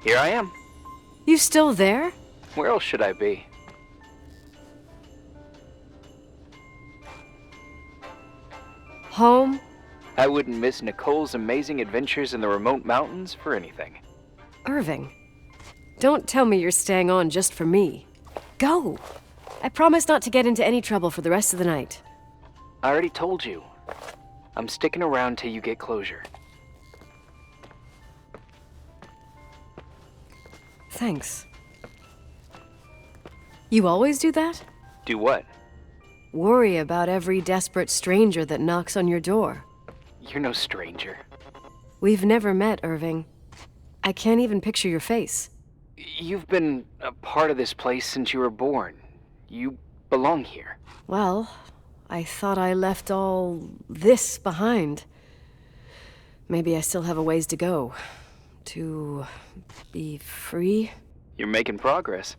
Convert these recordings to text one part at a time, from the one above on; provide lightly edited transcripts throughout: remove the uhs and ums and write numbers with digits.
Here I am. You still there? Where else should I be? Home? I wouldn't miss Nicole's amazing adventures in the remote mountains for anything. Irving, don't tell me you're staying on just for me. Go! I promise not to get into any trouble for the rest of the night. I already told you. I'm sticking around till you get closure. Thanks. You always do that? Do what? Worry about every desperate stranger that knocks on your door. You're no stranger. We've never met, Irving. I can't even picture your face. You've been a part of this place since you were born. You belong here. Well, I thought I left all this behind. Maybe I still have a ways to go. To be free? You're making progress.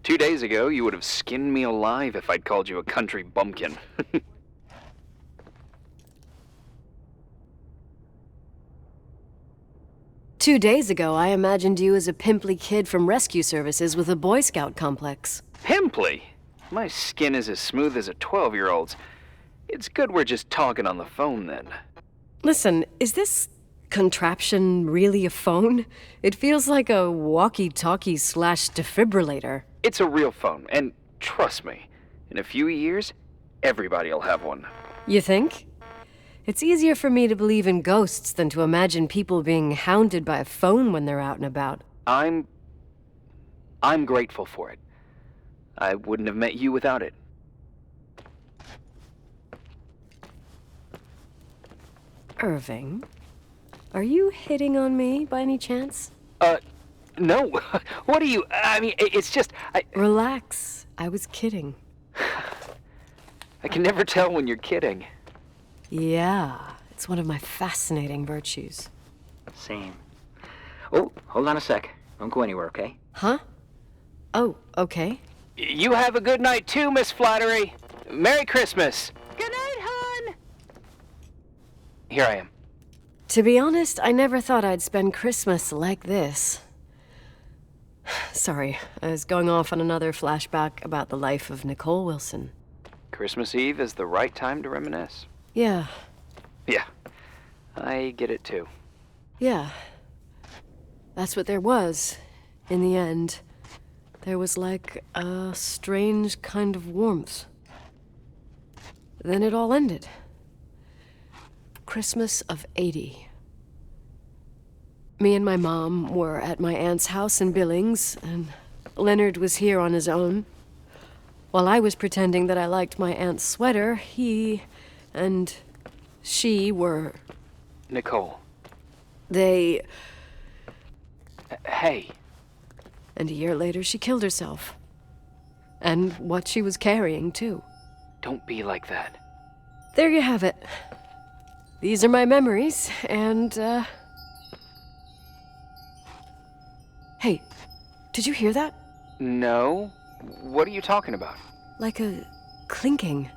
2 days ago, you would have skinned me alive if I'd called you a country bumpkin. 2 days ago, I imagined you as a pimply kid from rescue services with a Boy Scout complex. Pimply? My skin is as smooth as a 12-year-old's. It's good we're just talking on the phone then. Listen, is this contraption really a phone? It feels like a walkie-talkie / defibrillator. It's a real phone, and trust me, in a few years, everybody'll have one. You think? It's easier for me to believe in ghosts than to imagine people being hounded by a phone when they're out and about. I'm grateful for it. I wouldn't have met you without it. Irving, are you hitting on me by any chance? No. What are you... I mean, it's just... Relax. I was kidding. I can never tell when you're kidding. Yeah, it's one of my fascinating virtues. Same. Oh, hold on a sec. Don't go anywhere, okay? Huh? Oh, okay. You have a good night too, Miss Flattery. Merry Christmas. Good night, hon! Here I am. To be honest, I never thought I'd spend Christmas like this. Sorry, I was going off on another flashback about the life of Nicole Wilson. Christmas Eve is the right time to reminisce. Yeah. Yeah, I get it too. Yeah. That's what there was, in the end. There was like a strange kind of warmth. Then it all ended. Christmas of '80. Me and my mom were at my aunt's house in Billings, and Leonard was here on his own. While I was pretending that I liked my aunt's sweater, he and she were... Nicole. They... Hey. And a year later, she killed herself. And what she was carrying, too. Don't be like that. There you have it. These are my memories, and, Hey, did you hear that? No. What are you talking about? Like a clinking.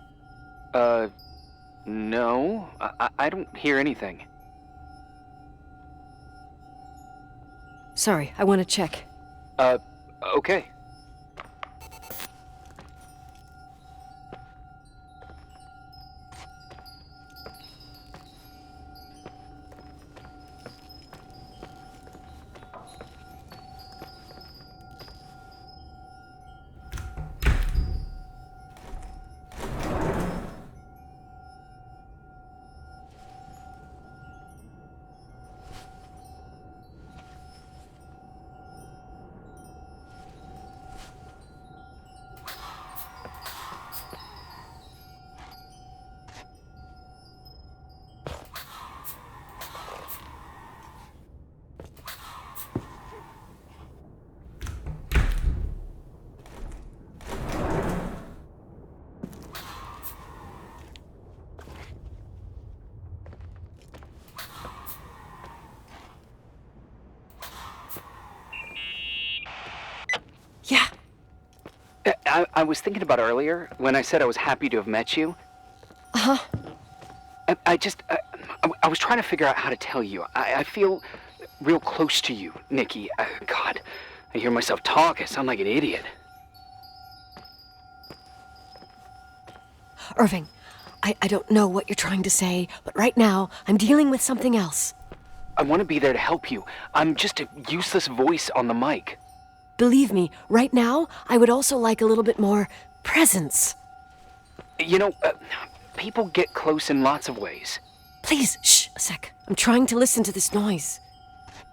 No. I don't hear anything. Sorry, I want to check. Okay. Yeah. I was thinking about earlier when I said I was happy to have met you. Uh-huh. I was trying to figure out how to tell you. I feel real close to you, Nikki. God, I hear myself talk. I sound like an idiot. Irving, I don't know what you're trying to say, but right now, I'm dealing with something else. I want to be there to help you. I'm just a useless voice on the mic. Believe me, right now, I would also like a little bit more presence. You know, people get close in lots of ways. Please, shh, a sec. I'm trying to listen to this noise.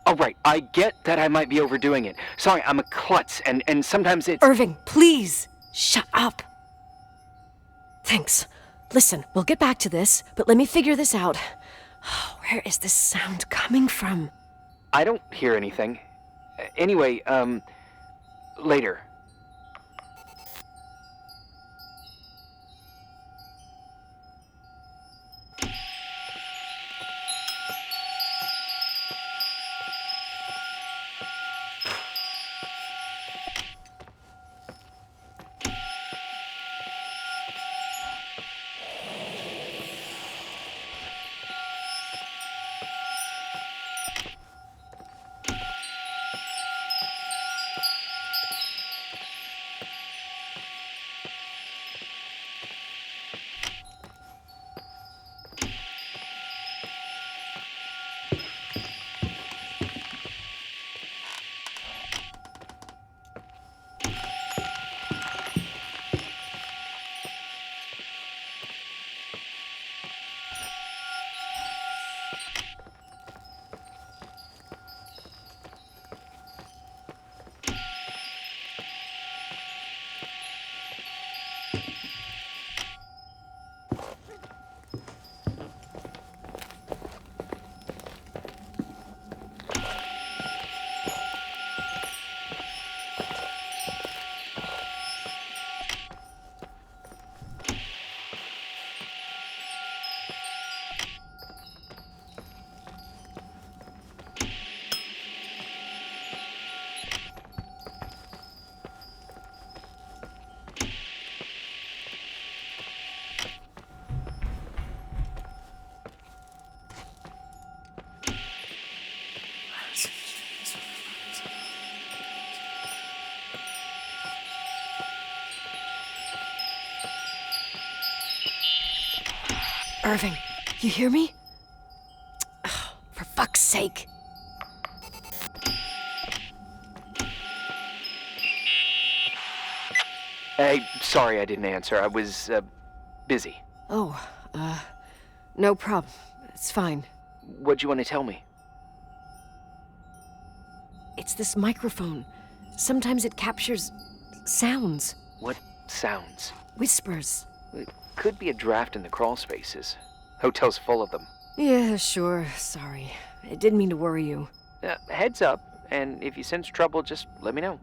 All right, I get that I might be overdoing it. Sorry, I'm a klutz, and sometimes it's... Irving, please, shut up. Thanks. Listen, we'll get back to this, but let me figure this out. Where is this sound coming from? I don't hear anything. Anyway, later. Irving, you hear me? Ugh, for fuck's sake. Hey, sorry I didn't answer. I was, busy. Oh, no problem. It's fine. What'd you want to tell me? It's this microphone. Sometimes it captures sounds. What sounds? Whispers. It could be a draft in the crawl spaces. Hotel's full of them. Yeah, sure. Sorry. I didn't mean to worry you. Heads up, and if you sense trouble, just let me know.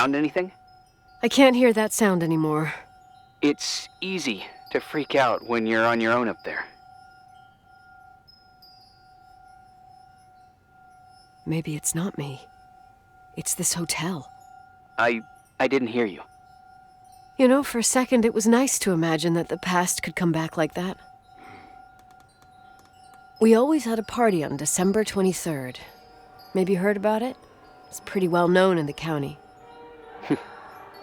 found anything? I can't hear that sound anymore. It's easy to freak out when you're on your own up there. Maybe it's not me. It's this hotel. I didn't hear you. You know, for a second, it was nice to imagine that the past could come back like that. We always had a party on December 23rd. Maybe you heard about it? It's pretty well known in the county.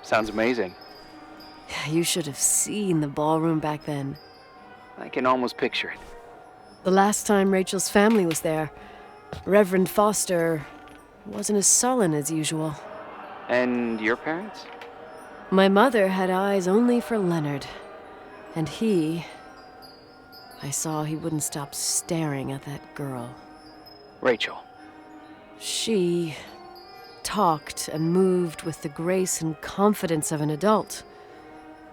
Sounds amazing. You should have seen the ballroom back then. I can almost picture it. The last time Rachel's family was there, Reverend Foster wasn't as sullen as usual. And your parents? My mother had eyes only for Leonard. And I saw he wouldn't stop staring at that girl. Rachel. She talked and moved with the grace and confidence of an adult.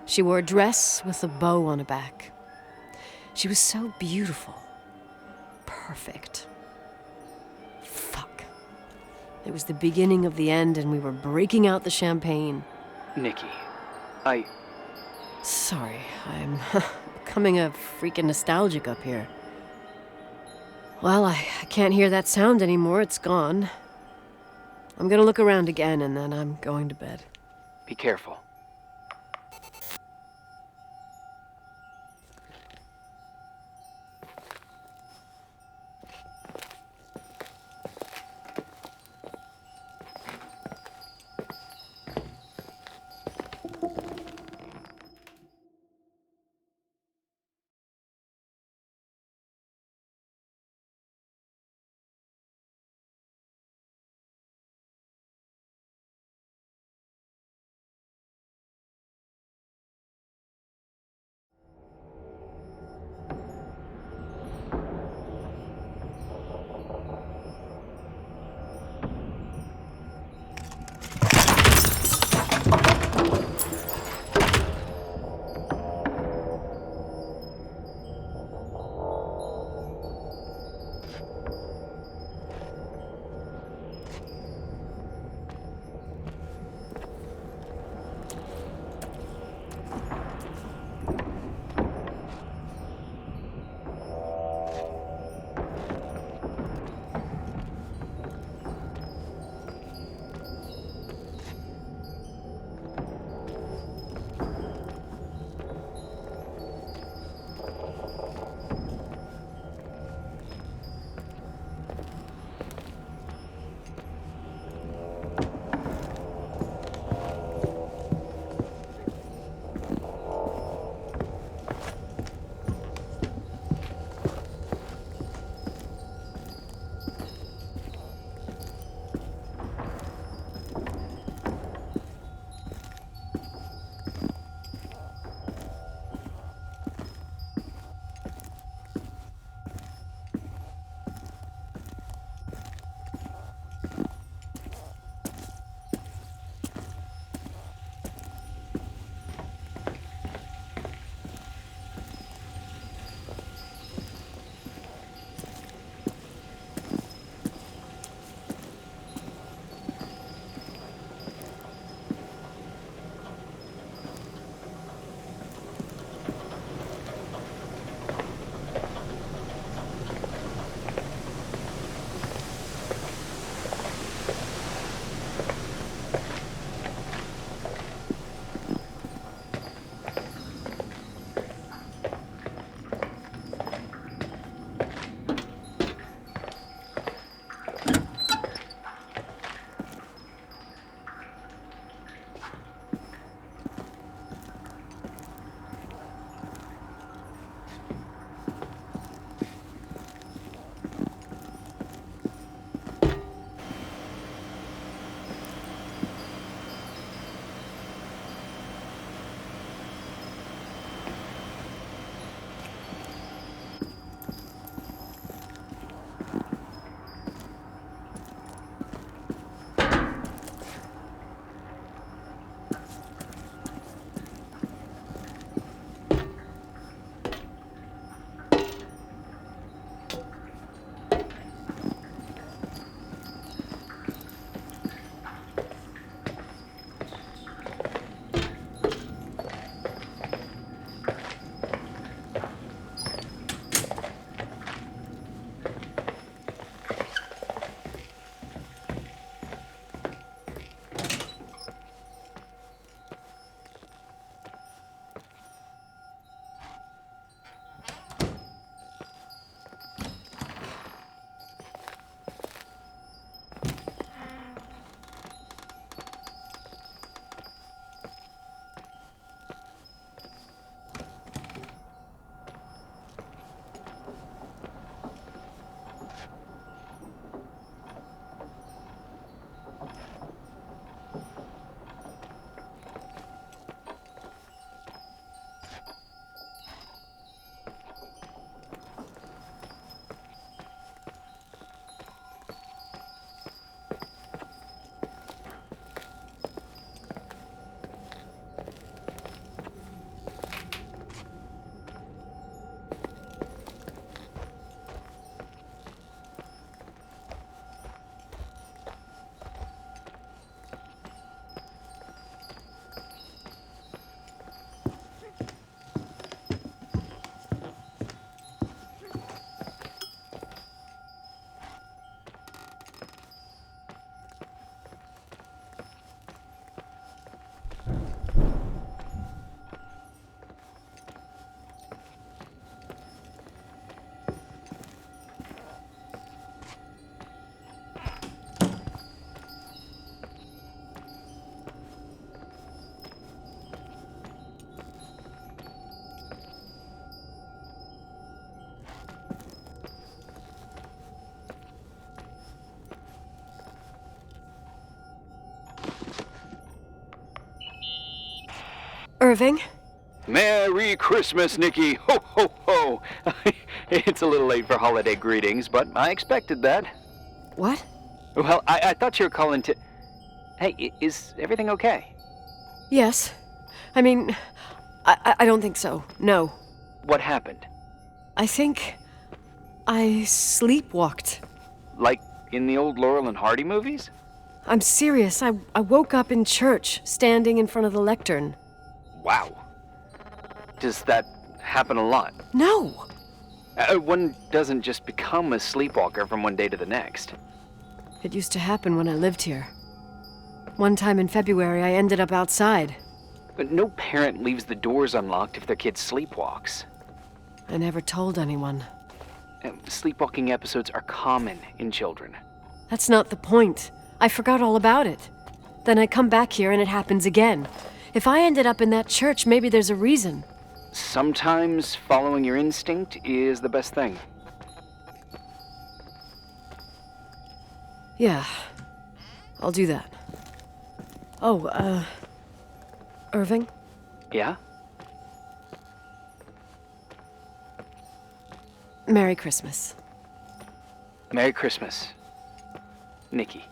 She wore a dress with a bow on her back. She was so beautiful. Perfect. Fuck. It was the beginning of the end, and we were breaking out the champagne. Nikki, Sorry, I'm becoming a freaking nostalgic up here. Well, I can't hear that sound anymore. It's gone. I'm gonna look around again, and then I'm going to bed. Be careful. Irving? Merry Christmas, Nikki! Ho, ho, ho! It's a little late for holiday greetings, but I expected that. What? Well, I thought you were calling to... Hey, is everything okay? Yes. I mean, I don't think so. No. What happened? I think I sleepwalked. Like in the old Laurel and Hardy movies? I'm serious. I woke up in church, standing in front of the lectern. Wow. Does that happen a lot? No! One doesn't just become a sleepwalker from one day to the next. It used to happen when I lived here. One time in February, I ended up outside. But no parent leaves the doors unlocked if their kid sleepwalks. I never told anyone. Sleepwalking episodes are common in children. That's not the point. I forgot all about it. Then I come back here and it happens again. If I ended up in that church, maybe there's a reason. Sometimes following your instinct is the best thing. Yeah, I'll do that. Oh, Irving? Yeah? Merry Christmas. Merry Christmas, Nikki.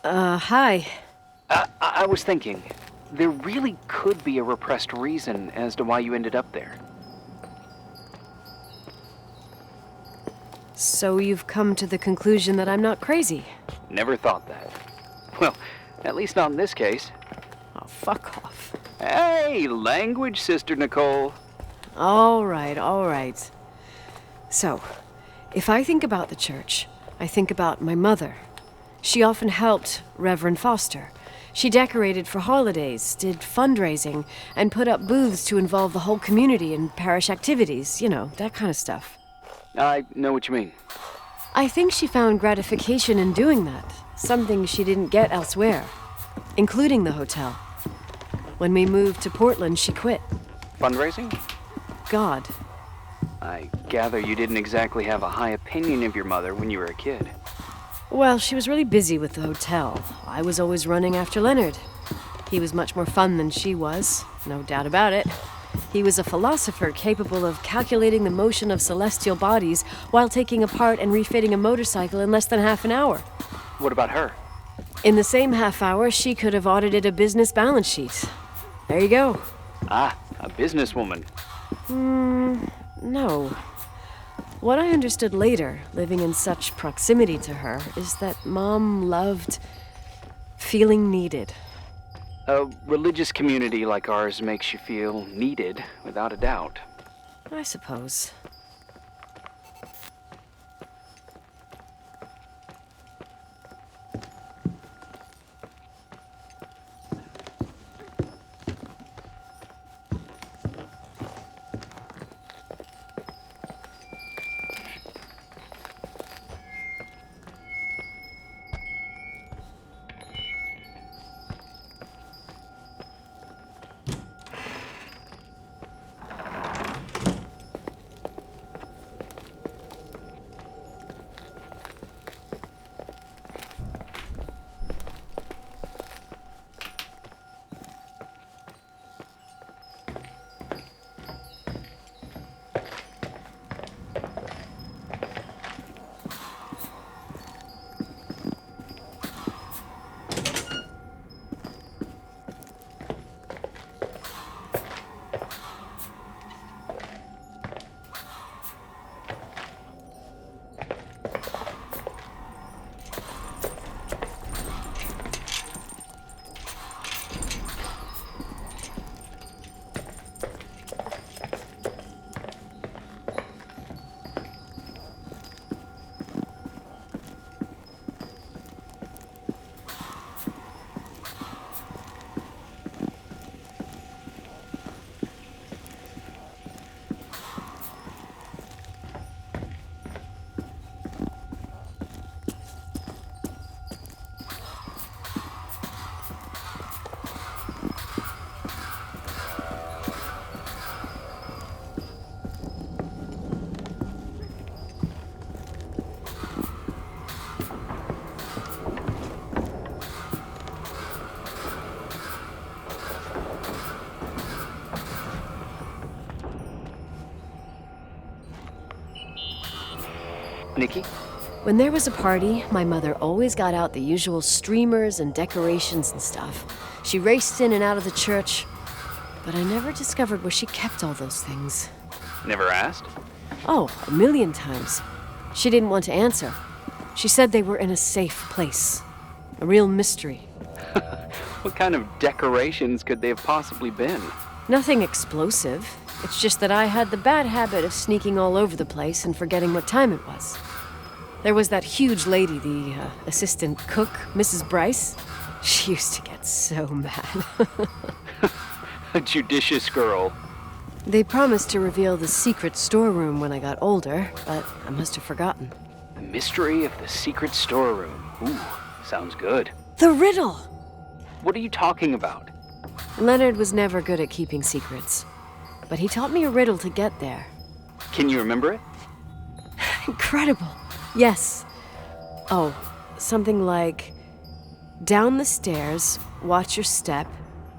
Hi. I was thinking, there really could be a repressed reason as to why you ended up there. So you've come to the conclusion that I'm not crazy? Never thought that. Well, at least not in this case. Oh, fuck off. Hey, language, Sister Nicole. All right. So, if I think about the church, I think about my mother. She often helped Reverend Foster. She decorated for holidays, did fundraising, and put up booths to involve the whole community in parish activities, you know, that kind of stuff. I know what you mean. I think she found gratification in doing that, something she didn't get elsewhere, including the hotel. When we moved to Portland, she quit. Fundraising? God. I gather you didn't exactly have a high opinion of your mother when you were a kid. Well, she was really busy with the hotel. I was always running after Leonard. He was much more fun than she was, no doubt about it. He was a philosopher capable of calculating the motion of celestial bodies while taking apart and refitting a motorcycle in less than half an hour. What about her? In the same half hour, she could have audited a business balance sheet. There you go. Ah, a businesswoman. No. What I understood later, living in such proximity to her, is that Mom loved feeling needed. A religious community like ours makes you feel needed, without a doubt. I suppose. Nikki? When there was a party, my mother always got out the usual streamers and decorations and stuff. She raced in and out of the church, but I never discovered where she kept all those things. Never asked? Oh, a million times. She didn't want to answer. She said they were in a safe place. A real mystery. What kind of decorations could they have possibly been? Nothing explosive. It's just that I had the bad habit of sneaking all over the place and forgetting what time it was. There was that huge lady, the assistant cook, Mrs. Bryce. She used to get so mad. A judicious girl. They promised to reveal the secret storeroom when I got older, but I must have forgotten. The mystery of the secret storeroom. Ooh, sounds good. The riddle! What are you talking about? Leonard was never good at keeping secrets, but he taught me a riddle to get there. Can you remember it? Incredible. Yes. Oh, something like, down the stairs, watch your step,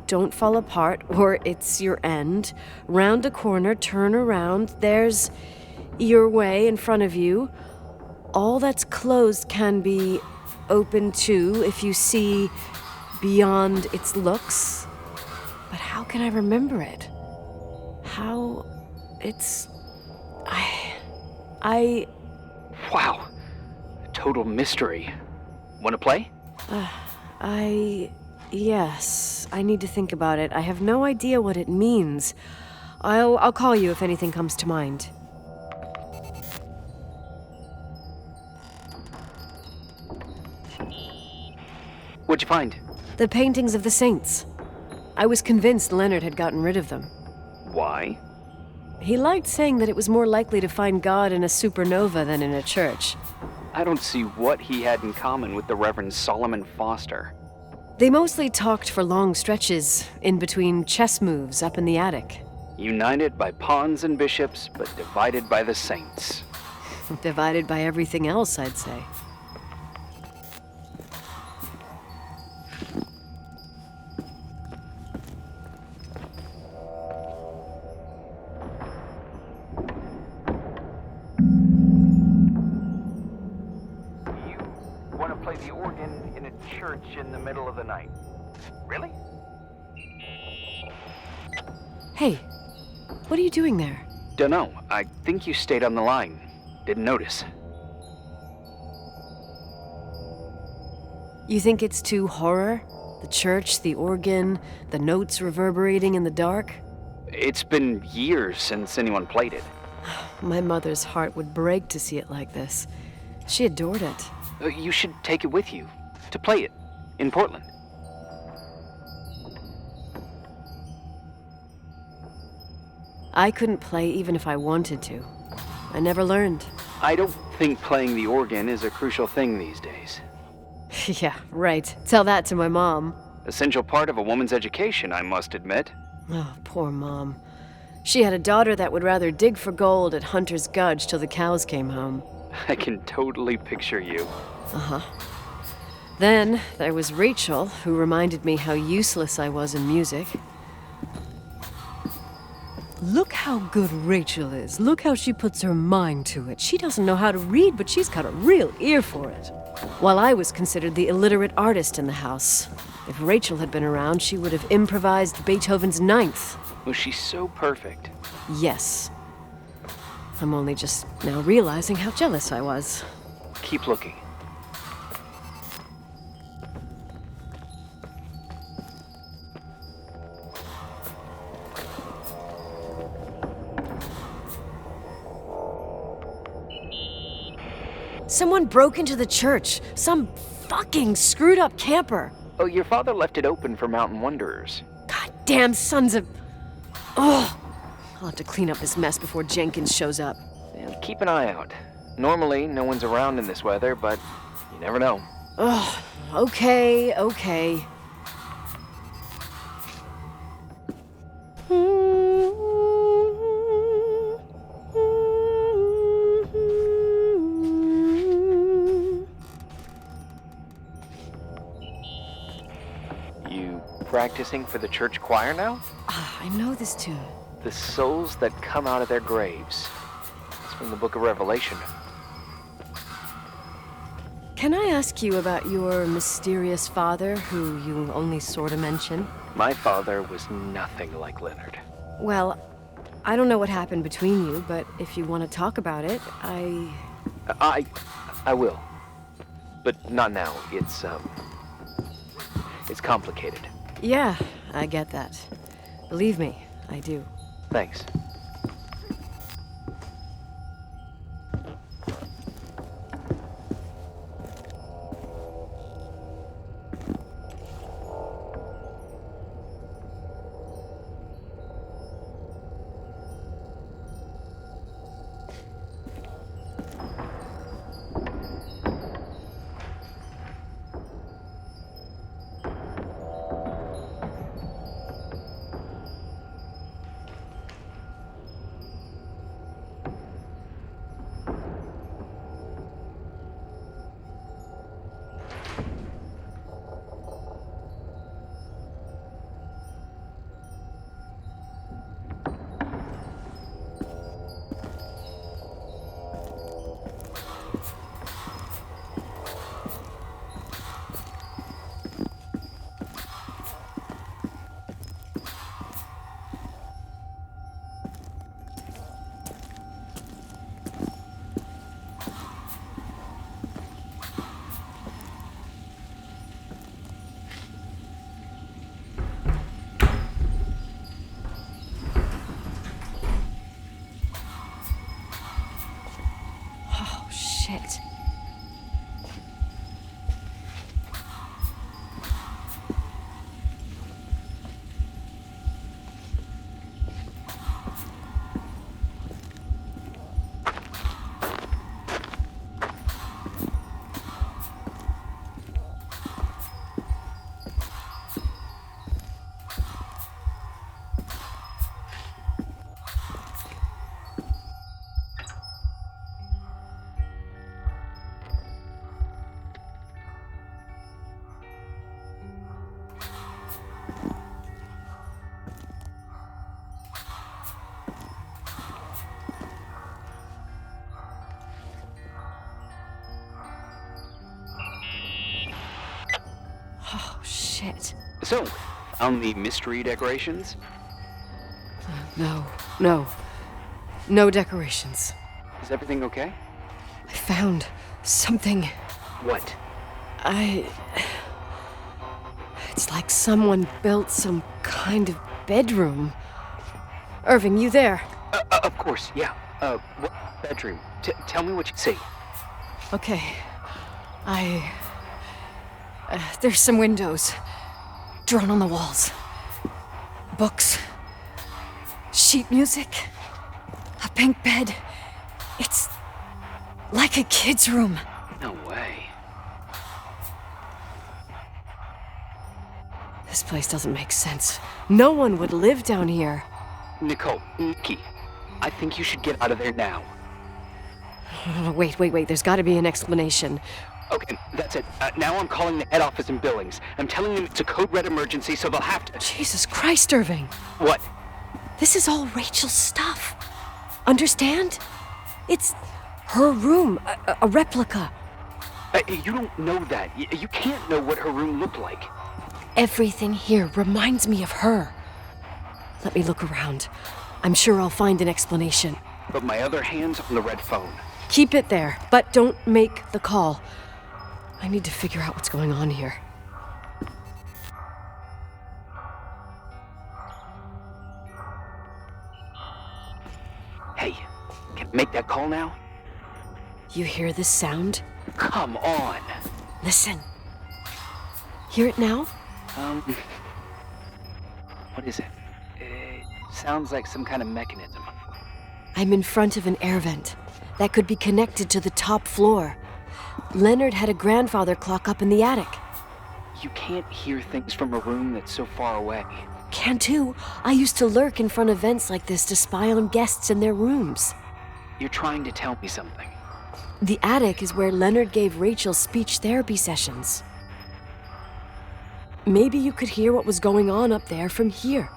don't fall apart or it's your end, round a corner, turn around, there's your way in front of you. All that's closed can be open too if you see beyond its looks. But how can I remember it? How it's... I... Wow. A total mystery. Want to play? Yes. I need to think about it. I have no idea what it means. I'll call you if anything comes to mind. What'd you find? The paintings of the saints. I was convinced Leonard had gotten rid of them. Why? He liked saying that it was more likely to find God in a supernova than in a church. I don't see what he had in common with the Reverend Solomon Foster. They mostly talked for long stretches, in between chess moves up in the attic. United by pawns and bishops, but divided by the saints. Divided by everything else, I'd say. play the organ in a church in the middle of the night. Really? Hey, what are you doing there? Dunno. I think you stayed on the line. Didn't notice. You think it's too horror? The church, the organ, the notes reverberating in the dark? It's been years since anyone played it. My mother's heart would break to see it like this. She adored it. You should take it with you. To play it. In Portland. I couldn't play even if I wanted to. I never learned. I don't think playing the organ is a crucial thing these days. Yeah, right. Tell that to my mom. Essential part of a woman's education, I must admit. Oh, poor Mom. She had a daughter that would rather dig for gold at Hunter's Gulch till the cows came home. I can totally picture you. Uh-huh. Then there was Rachel, who reminded me how useless I was in music. Look how good Rachel is. Look how she puts her mind to it. She doesn't know how to read, but she's got a real ear for it. While I was considered the illiterate artist in the house. If Rachel had been around, she would have improvised Beethoven's Ninth. Was she so perfect? Yes. I'm only just now realizing how jealous I was. Keep looking. Someone broke into the church. Some fucking screwed up camper. Oh, your father left it open for mountain wanderers. Goddamn sons of... Ugh. I'll have to clean up this mess before Jenkins shows up. And keep an eye out. Normally, no one's around in this weather, but you never know. Ugh. Okay. You practicing for the church choir now? I know this tune. The souls that come out of their graves. It's from the book of Revelation. Can I ask you about your mysterious father, who you only sort of mention? My father was nothing like Leonard. Well, I don't know what happened between you, but if you want to talk about it, I will. But not now. It's complicated. Yeah, I get that. Believe me, I do. Thanks. Shit. Shit. So, found the mystery decorations? No. No decorations. Is everything okay? I found something. What? It's like someone built some kind of bedroom. Irving, you there? Of course, yeah. What bedroom? Tell me what you see. Okay. There's some windows. Drawn on the walls. Books. Sheet music. A pink bed. It's like a kid's room. No way. This place doesn't make sense. No one would live down here. Nikki, I think you should get out of there now. Wait. There's got to be an explanation. Okay, that's it. Now I'm calling the head office in Billings. I'm telling them it's a code red emergency, so they'll have to... Jesus Christ, Irving. What? This is all Rachel's stuff. Understand? It's her room, a replica. You don't know that. You can't know what her room looked like. Everything here reminds me of her. Let me look around. I'm sure I'll find an explanation. But my other hand's on the red phone. Keep it there, but don't make the call. I need to figure out what's going on here. Hey, can I make that call now? You hear this sound? Come on. Listen. Hear it now? What is it? It sounds like some kind of mechanism. I'm in front of an air vent that could be connected to the top floor. Leonard had a grandfather clock up in the attic. You can't hear things from a room that's so far away. Can too. I used to lurk in front of vents like this to spy on guests in their rooms. You're trying to tell me something. The attic is where Leonard gave Rachel speech therapy sessions. Maybe you could hear what was going on up there from here.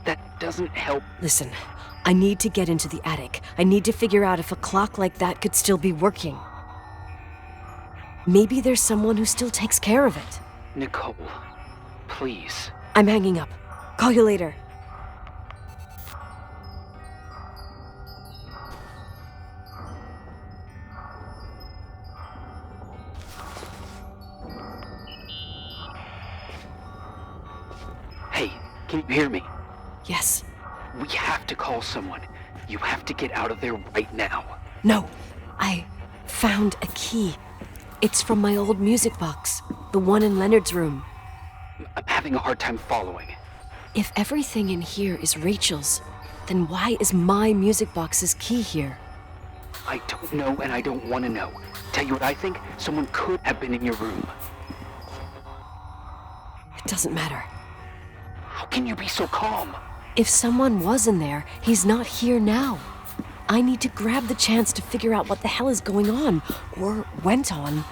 That doesn't help. Listen, I need to get into the attic. I need to figure out if a clock like that could still be working. Maybe there's someone who still takes care of it. Nicole, please. I'm hanging up. Call you later. Hey, can you hear me? Yes. We have to call someone. You have to get out of there right now. No, I found a key. It's from my old music box, the one in Leonard's room. I'm having a hard time following. If everything in here is Rachel's, then why is my music box's key here? I don't know and I don't want to know. Tell you what I think? Someone could have been in your room. It doesn't matter. How can you be so calm? If someone was in there, he's not here now. I need to grab the chance to figure out what the hell is going on, or went on,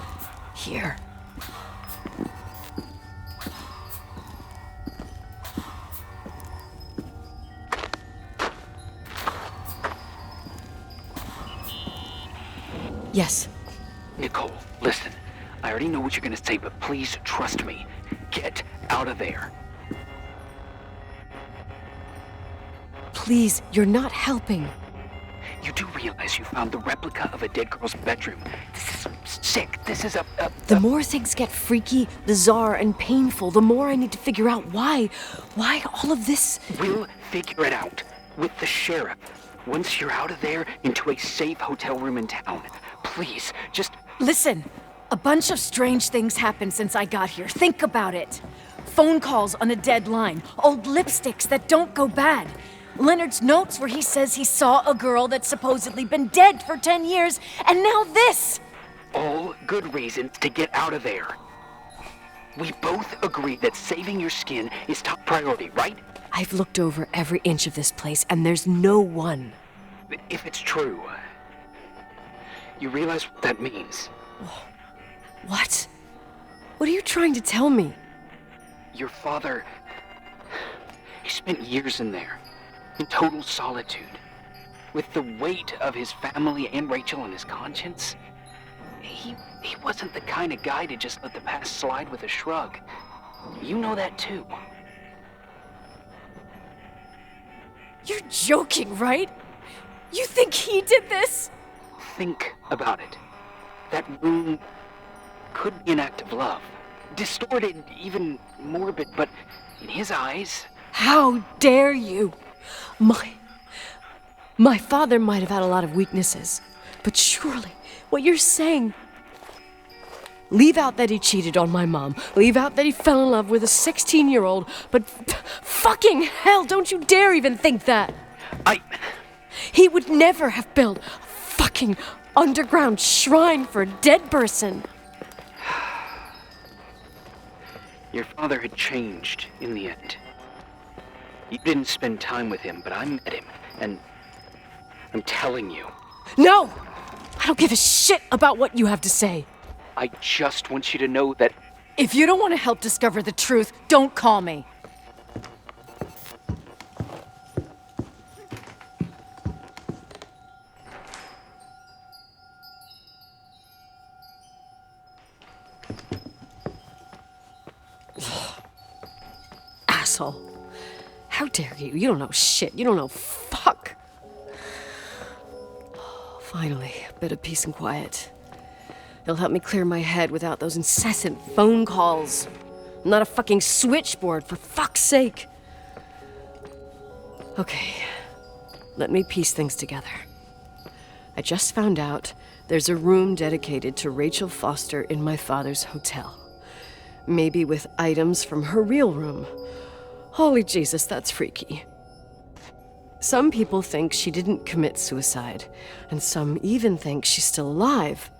here. Yes. Nicole, listen. I already know what you're gonna say, but please trust me. Get out of there. Please, you're not helping. You do realize you found the replica of a dead girl's bedroom. This is sick. This is The more things get freaky, bizarre, and painful, the more I need to figure out why all of this... We'll figure it out. With the sheriff. Once you're out of there, into a safe hotel room in town. Please, just... Listen, a bunch of strange things happened since I got here. Think about it. Phone calls on a dead line, old lipsticks that don't go bad. Leonard's notes where he says he saw a girl that's supposedly been dead for 10 years, and now this! All good reasons to get out of there. We both agree that saving your skin is top priority, right? I've looked over every inch of this place, and there's no one. If it's true, you realize what that means. What? What are you trying to tell me? Your father... He spent years in there. In total solitude. With the weight of his family and Rachel on his conscience. He wasn't the kind of guy to just let the past slide with a shrug. You know that too. You're joking, right? You think he did this? Think about it. That room could be an act of love. Distorted, even morbid, but in his eyes... How dare you? My father might have had a lot of weaknesses, but surely what you're saying... Leave out that he cheated on my mom. Leave out that he fell in love with a 16-year-old, but fucking hell, don't you dare even think that! He would never have built a fucking underground shrine for a dead person. Your father had changed in the end. You didn't spend time with him, but I met him, and I'm telling you. No! I don't give a shit about what you have to say. I just want you to know that... If you don't want to help discover the truth, don't call me. Asshole. How dare you? You don't know shit. You don't know fuck. Finally, a bit of peace and quiet. It'll help me clear my head without those incessant phone calls. I'm not a fucking switchboard, for fuck's sake. Okay, let me piece things together. I just found out there's a room dedicated to Rachel Foster in my father's hotel. Maybe with items from her real room. Holy Jesus, that's freaky. Some people think she didn't commit suicide, and some even think she's still alive.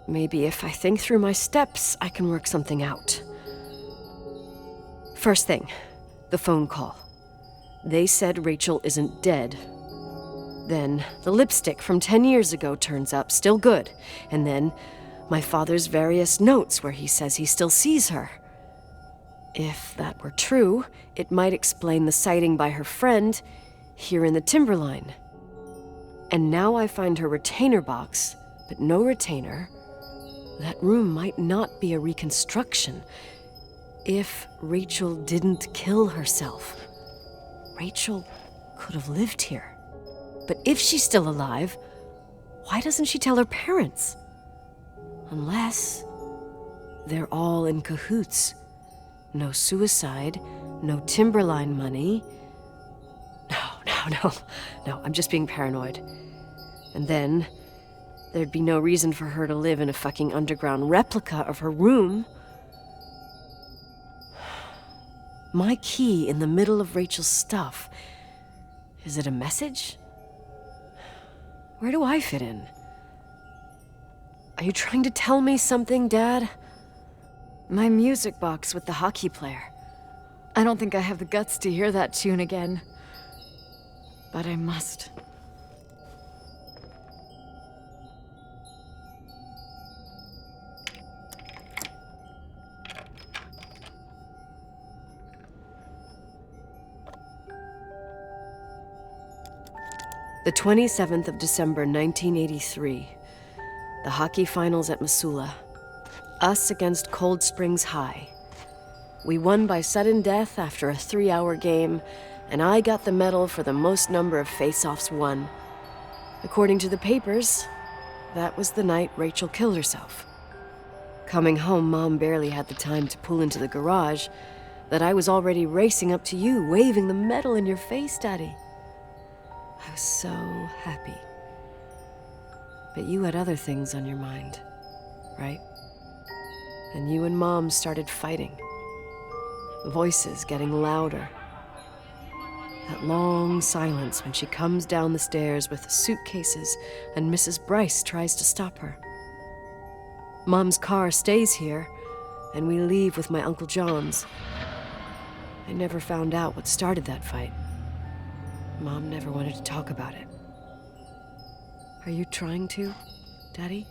Maybe if I think through my steps, I can work something out. First thing, the phone call. They said Rachel isn't dead. Then the lipstick from 10 years ago turns up, still good. And then my father's various notes where he says he still sees her. If that were true, it might explain the sighting by her friend here in the timberline. And now I find her retainer box, but no retainer. That room might not be a reconstruction. If Rachel didn't kill herself, Rachel could have lived here. But if she's still alive, why doesn't she tell her parents? Unless they're all in cahoots. No suicide, no timberline money. No, I'm just being paranoid. And then there'd be no reason for her to live in a fucking underground replica of her room. My key in the middle of Rachel's stuff. Is it a message? Where do I fit in? Are you trying to tell me something, Dad? My music box with the hockey player. I don't think I have the guts to hear that tune again. But I must. The 27th of December, 1983. The hockey finals at Missoula. Us against Cold Springs High. We won by sudden death after a 3-hour game, and I got the medal for the most number of face-offs won. According to the papers, that was the night Rachel killed herself. Coming home, Mom barely had the time to pull into the garage that I was already racing up to you, waving the medal in your face, Daddy. I was so happy. But you had other things on your mind, right? And you and Mom started fighting. Voices getting louder. That long silence when she comes down the stairs with the suitcases and Mrs. Bryce tries to stop her. Mom's car stays here, and we leave with my Uncle John's. I never found out what started that fight. Mom never wanted to talk about it. Are you trying to, Daddy?